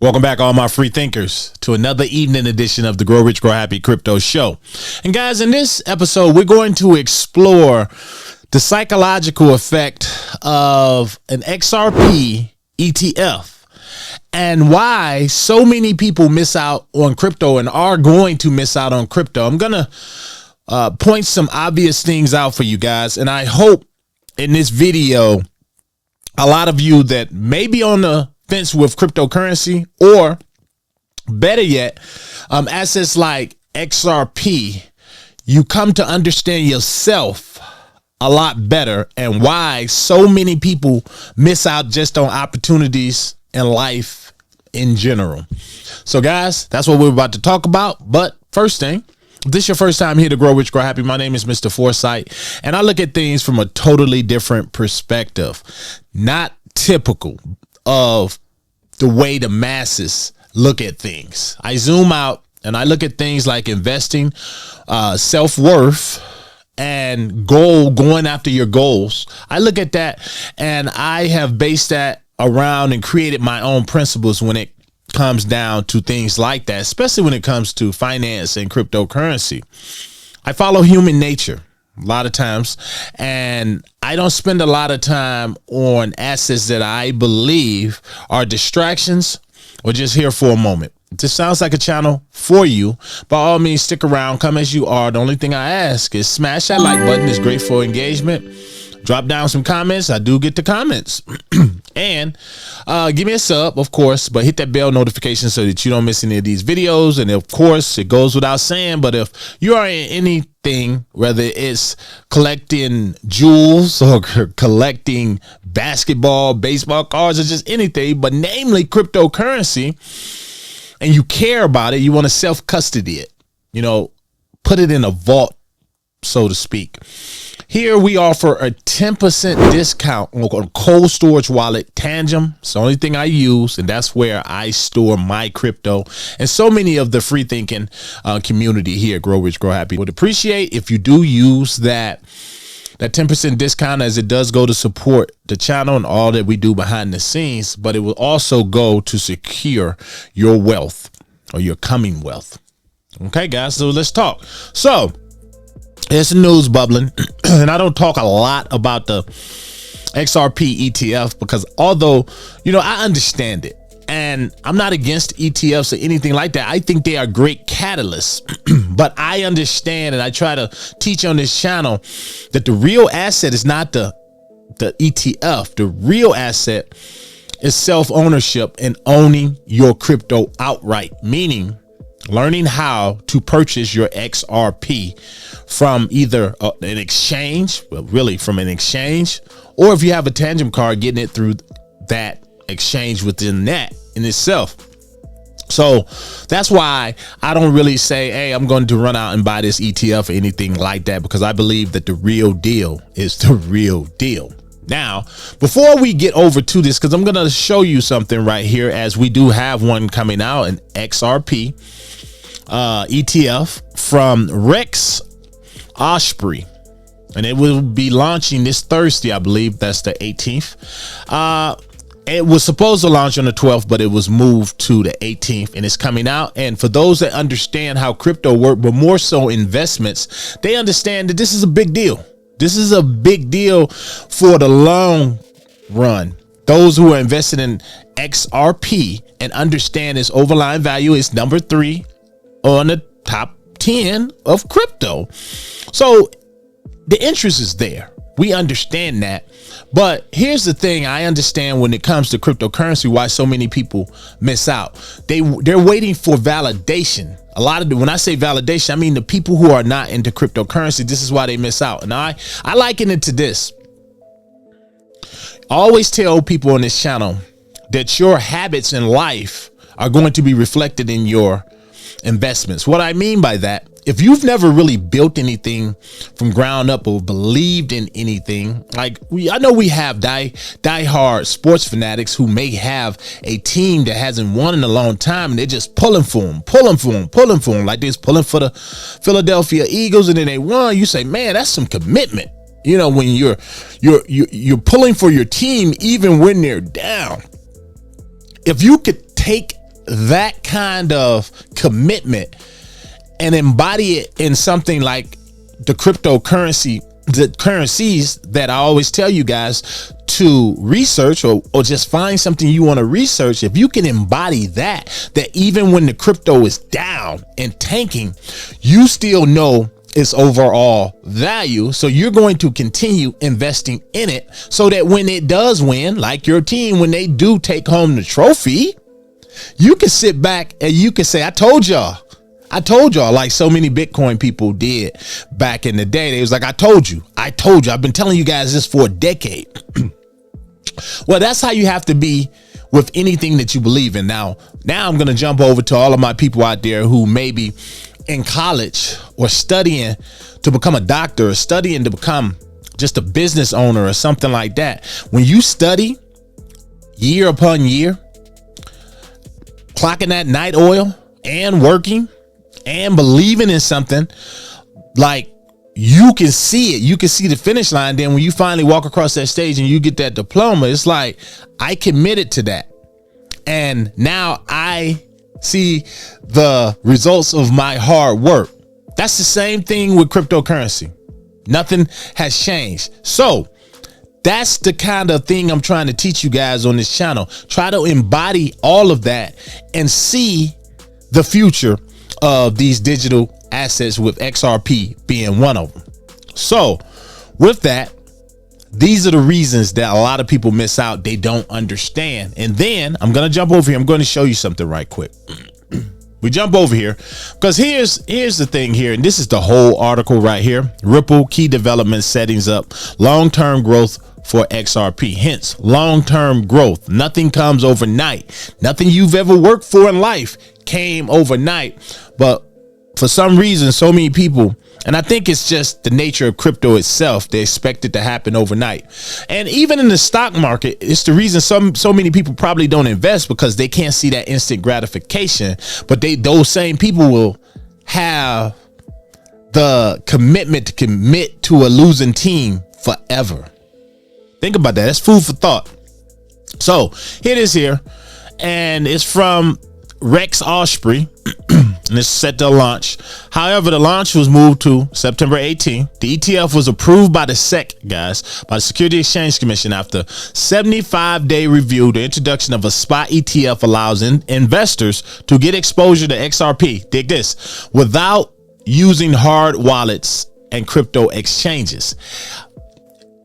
Welcome back, all my free thinkers, to another evening edition of the Grow Rich, Grow Happy Crypto Show. And guys, in this episode, we're going to explore the psychological effect of an XRP ETF and why so many people miss out on crypto and are going to miss out on crypto. I'm going to point some obvious things out for you guys. And I hope in this video, a lot of you that may be on the fence with cryptocurrency, or better yet, assets like XRP, you come to understand yourself a lot better and why so many people miss out just on opportunities in life in general. So guys, that's what we're about to talk about. But first thing, if this is your first time here to Grow Rich, Grow Happy, my name is Mr. Foresight, and I look at things from a totally different perspective, not typical of the way the masses look at things. I zoom out and I look at things like investing, self-worth, and going after your goals. I look at that and I have based that around and created my own principles when it comes down to things like that, especially when it comes to finance and cryptocurrency. I follow human nature a lot of times, and I don't spend a lot of time on assets that I believe are distractions or just here for a moment. This sounds like a channel for you. By all means, stick around, come as you are. The only thing I ask is smash that like button. It's great for engagement. Drop down some comments. I do get the comments. And give me a sub, of course, but hit that bell notification so that you don't miss any of these videos. And of course, it goes without saying, but if you are in anything, whether it's collecting jewels or collecting basketball, baseball cards, or just anything, but namely cryptocurrency, and you care about it, you want to self-custody it, put it in a vault, so to speak. Here we offer a 10% discount on cold storage wallet, Tangem. It's the only thing I use, and that's where I store my crypto. And so many of the free thinking community here at Grow Rich, Grow Happy would appreciate if you do use that 10% discount, as it does go to support the channel and all that we do behind the scenes, but it will also go to secure your wealth or your coming wealth. Okay, guys, so let's talk. So there's news bubbling, and I don't talk a lot about the XRP ETF because although, I understand it and I'm not against ETFs or anything like that. I think they are great catalysts, but I understand, and I try to teach on this channel, that the real asset is not the ETF. The real asset is self-ownership and owning your crypto outright, meaning learning how to purchase your XRP from either an exchange, from an exchange, or if you have a Tangem card, getting it through that exchange within that in itself. So that's why I don't really say, hey, I'm going to run out and buy this ETF or anything like that, because I believe that the real deal is the real deal. Now, before we get over to this, because I'm going to show you something right here, as we do have one coming out, an XRP ETF from Rex-Osprey, and it will be launching this Thursday, I believe. That's the 18th. It was supposed to launch on the 12th, but it was moved to the 18th, and it's coming out. And for those that understand how crypto work, but more so investments, they understand that this is a big deal. This is a big deal for the long run. Those who are invested in XRP and understand its overlying value is number 3 on the top 10 of crypto. So the interest is there. We understand that. But here's the thing. I understand when it comes to cryptocurrency why so many people miss out. They're waiting for validation. When I say validation, I mean the people who are not into cryptocurrency. This is why they miss out. And I liken it to this. I always tell people on this channel that your habits in life are going to be reflected in your investments. What I mean by that, if you've never really built anything from ground up or believed in anything, like I know we have die-hard sports fanatics who may have a team that hasn't won in a long time, and they're just pulling for them, like they're pulling for the Philadelphia Eagles, and then they won. You say, man, that's some commitment. When you're pulling for your team even when they're down. If you could take that kind of commitment and embody it in something like the currencies that I always tell you guys to research, or just find something you want to research. If you can embody that even when the crypto is down and tanking, you still know its overall value. So you're going to continue investing in it so that when it does win, like your team, when they do take home the trophy, you can sit back and you can say, I told y'all, like so many Bitcoin people did back in the day. They was like, I told you, I've been telling you guys this for a decade. Well, that's how you have to be with anything that you believe in. Now I'm going to jump over to all of my people out there who may be in college or studying to become a doctor, or studying to become just a business owner or something like that. When you study year upon year, clocking that night oil and working and believing in something, like, you can see it. You can see the finish line. Then when you finally walk across that stage and you get that diploma, it's like, I committed to that. And now I see the results of my hard work. That's the same thing with cryptocurrency. Nothing has changed. So that's the kind of thing I'm trying to teach you guys on this channel. Try to embody all of that and see the future of these digital assets, with XRP being one of them. So with that, these are the reasons that a lot of people miss out. They don't understand. And then I'm going to jump over here. I'm going to show you something right quick. We jump over here because here's the thing here. And this is the whole article right here. Ripple key development settings up long-term growth for XRP. Hence, long-term growth. Nothing comes overnight. Nothing you've ever worked for in life came overnight. But for some reason, so many people, and I think it's just the nature of crypto itself, they expect it to happen overnight. And even in the stock market, it's the reason so many people probably don't invest, because they can't see that instant gratification. But those same people will have the commitment to commit to a losing team forever. Think about that. That's food for thought. So here it is here, and it's from Rex-Osprey. And it's set to launch. However, the launch was moved to September 18th. The ETF was approved by the SEC, guys, by the Security Exchange Commission. After 75-day review, the introduction of a spot ETF allows investors to get exposure to XRP, dig this, without using hard wallets and crypto exchanges.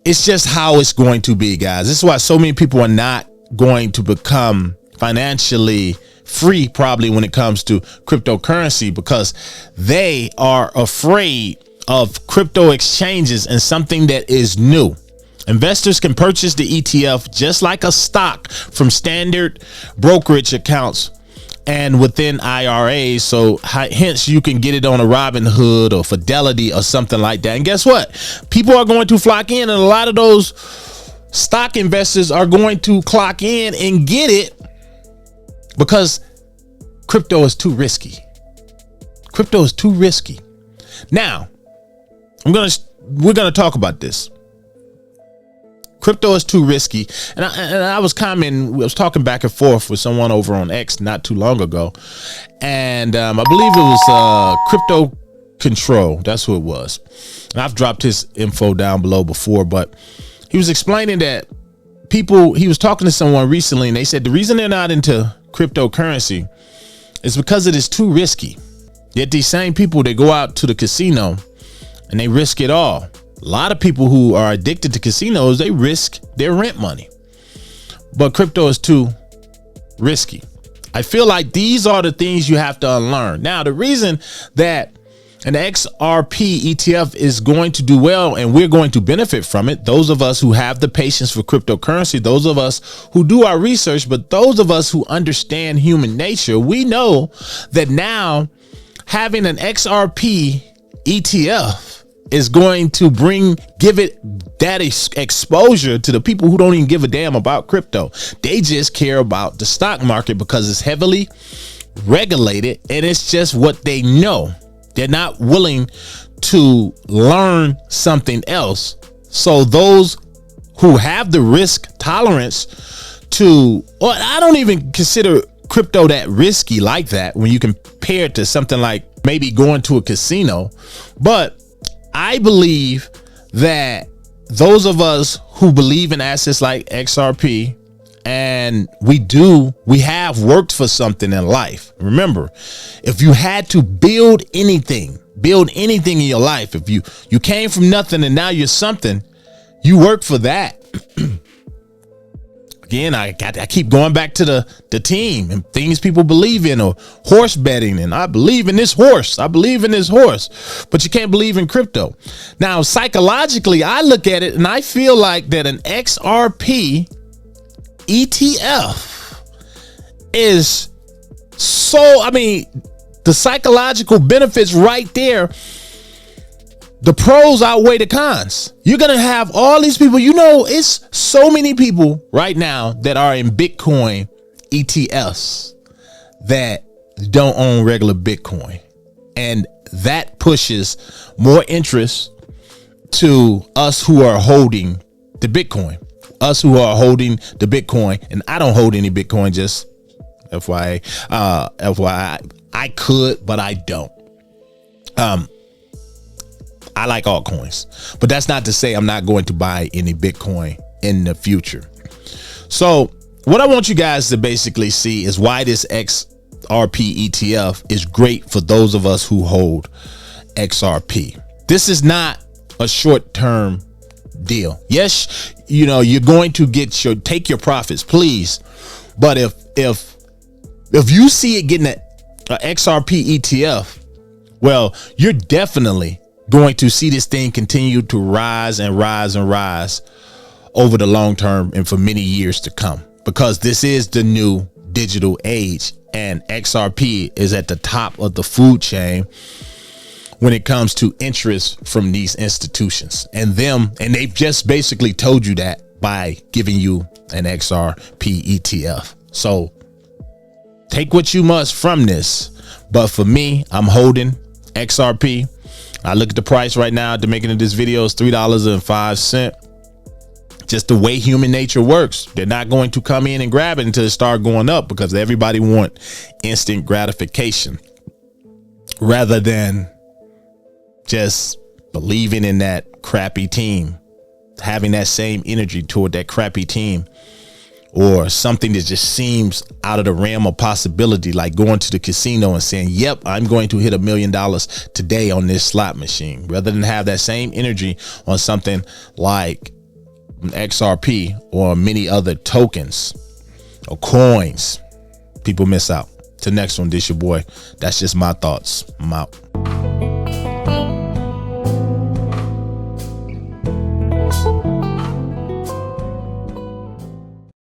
It's just how it's going to be, guys. This is why so many people are not going to become financially free probably when it comes to cryptocurrency, because they are afraid of crypto exchanges and something that is new. Investors can purchase the ETF just like a stock from standard brokerage accounts and within IRAs. So hence you can get it on a Robinhood or Fidelity or something like that. And guess what? People are going to flock in, and a lot of those stock investors are going to clock in and get it because crypto is too risky. Crypto is too risky. Now, we're gonna talk about this. Crypto is too risky, and I was talking back and forth with someone over on X not too long ago, and I believe it was Crypto Control. That's who it was. And I've dropped his info down below before, but he was explaining that he was talking to someone recently, and they said the reason they're not into cryptocurrency is because it is too risky. Yet these same people, they go out to the casino and they risk it all. A lot of people who are addicted to casinos, they risk their rent money. But crypto is too risky. I feel like these are the things you have to unlearn. Now, the reason that an XRP ETF is going to do well and we're going to benefit from it, those of us who have the patience for cryptocurrency, those of us who do our research, but those of us who understand human nature, we know that now having an XRP ETF is going to give it that exposure to the people who don't even give a damn about crypto. They just care about the stock market because it's heavily regulated and it's just what they know. They're not willing to learn something else. So those who have the risk tolerance I don't even consider crypto that risky like that when you compare it to something like maybe going to a casino. But I believe that those of us who believe in assets like XRP, and we have worked for something in life. Remember, if you had to build anything in your life, if you came from nothing and now you're something, you work for that. Again, I keep going back to the team and things people believe in, or horse betting. And I believe in this horse. But you can't believe in crypto. Now, psychologically, I look at it and I feel like that an XRP ETF is the psychological benefits right there. The pros outweigh the cons. You're going to have all these people, it's so many people right now that are in Bitcoin ETFs that don't own regular Bitcoin. And that pushes more interest to us who are holding the Bitcoin. And I don't hold any Bitcoin, just FYI. I could, but I don't. I like altcoins, but that's not to say I'm not going to buy any Bitcoin in the future. So what I want you guys to basically see is why this XRP ETF is great for those of us who hold XRP. This is not a short-term deal. Yes, you're going to take your profits, please. But if you see it getting an XRP ETF, well, you're definitely going to see this thing continue to rise and rise and rise over the long term and for many years to come, because this is the new digital age, and XRP is at the top of the food chain when it comes to interest from these institutions and they've just basically told you that by giving you an XRP ETF. So take what you must from this. But for me, I'm holding XRP. I look at the price right now to making this video is $3.05. Just the way human nature works. They're not going to come in and grab it until it start going up, because everybody want instant gratification rather than just believing in that crappy team, having that same energy toward that crappy team, or something that just seems out of the realm of possibility, like going to the casino and saying, yep, I'm going to hit $1 million today on this slot machine, rather than have that same energy on something like XRP or many other tokens or coins. People miss out. Till next one, this your boy. That's just my thoughts. I'm out.